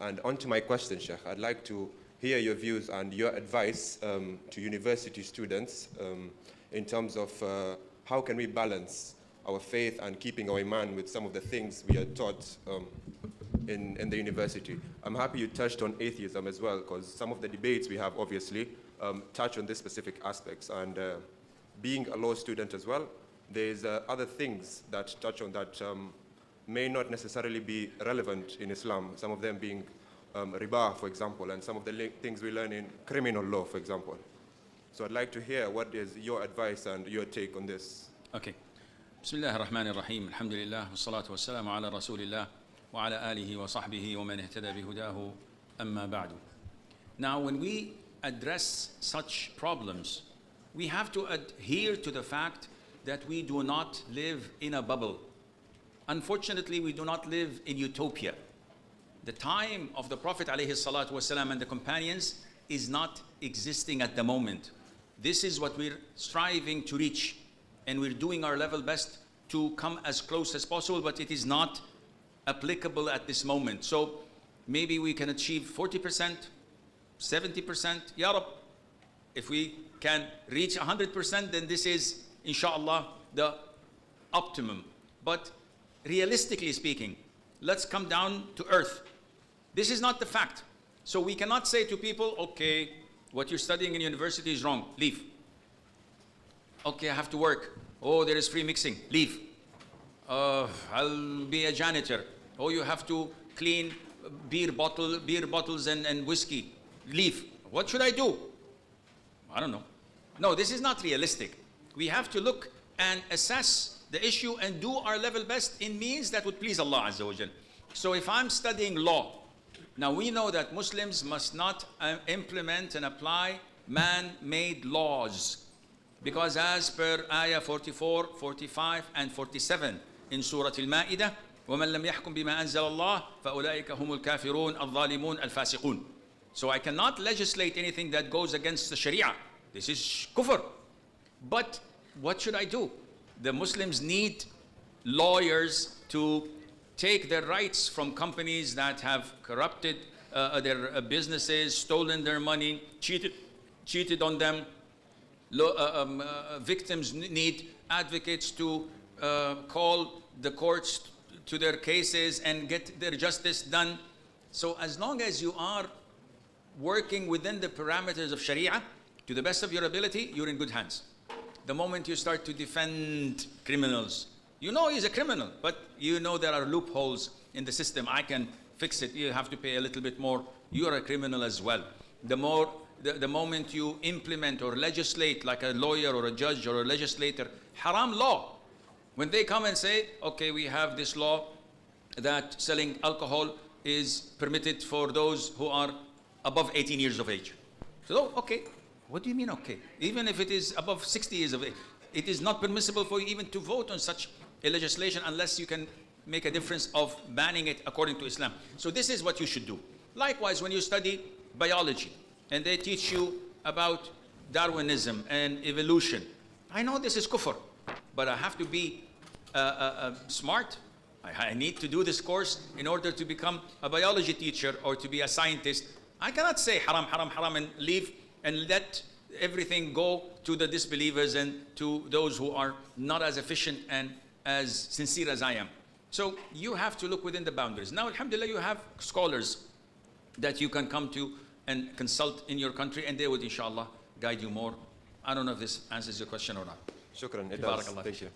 And on to my question, Sheikh, I'd like to hear your views and your advice to university students in terms of how can we balance our faith and keeping our Iman with some of the things we are taught in the university. I'm happy you touched on atheism as well, because some of the debates we have obviously touch on these specific aspects. And being a law student as well, there's other things that touch on that may not necessarily be relevant in Islam, some of them being riba, for example, and some of the things we learn in criminal law, for example. So I'd like to hear what is your advice and your take on this. Okay. Bismillah ar-Rahman ar-Rahim. Alhamdulillah, wassalatu wassalamu ala rasulillah wa ala alihi wa sahbihi wa man ihtada bihudahu amma ba'du. Now, when we address such problems, we have to adhere to the fact that we do not live in a bubble. Unfortunately, we do not live in utopia. The time of the Prophet ﷺ and the companions is not existing at the moment. This is what we're striving to reach, and we're doing our level best to come as close as possible, but it is not applicable at this moment. So maybe we can achieve 40%, 70%, Ya Rab. If we can reach 100%, then this is, inshallah, the optimum. But realistically speaking, let's come down to earth. This is not the fact. So we cannot say to people, okay, what you're studying in university is wrong, leave. Okay, I have to work. Oh, there is free mixing, leave. I'll be a janitor. Oh, you have to clean beer bottles and whiskey, leave. What should I do? I don't know. No, this is not realistic. We have to look and assess the issue and do our level best in means that would please Allah Azza wa Jal. So if I'm studying law, now we know that Muslims must not implement and apply man-made laws, because as per ayah 44, 45 and 47 in Surah Al-Ma'idah, وَمَنْ لَمْ يَحْكُمْ بِمَا أَنزَلَ اللَّهُ فَأُولَٰئِكَ هُمُ الْكَافِرُونَ الظَّالِمُونَ الْفَاسِقُونَ. So I cannot legislate anything that goes against the Sharia. This is kufr. But what should I do? The Muslims need lawyers to take their rights from companies that have corrupted their businesses, stolen their money, cheated on them. Victims need advocates to call the courts to their cases and get their justice done. So as long as you are working within the parameters of Sharia, to the best of your ability, you're in good hands. The moment you start to defend criminals, you know he's a criminal, but you know there are loopholes in the system. I can fix it. You have to pay a little bit more. You're a criminal as well. The moment you implement or legislate like a lawyer or a judge or a legislator, haram law, when they come and say, okay, we have this law that selling alcohol is permitted for those who are above 18 years of age. So, okay, what do you mean okay? Even if it is above 60 years of age, it is not permissible for you even to vote on such a legislation unless you can make a difference of banning it according to Islam. So this is what you should do. Likewise, when you study biology and they teach you about Darwinism and evolution, I know this is kufr, but I have to be smart. I need to do this course in order to become a biology teacher or to be a scientist. I cannot say haram, haram, haram and leave and let everything go to the disbelievers and to those who are not as efficient and as sincere as I am. So you have to look within the boundaries. Now, alhamdulillah, you have scholars that you can come to and consult in your country, and they would, inshallah, guide you more. I don't know if this answers your question or not. Shukran. It does. Thank you.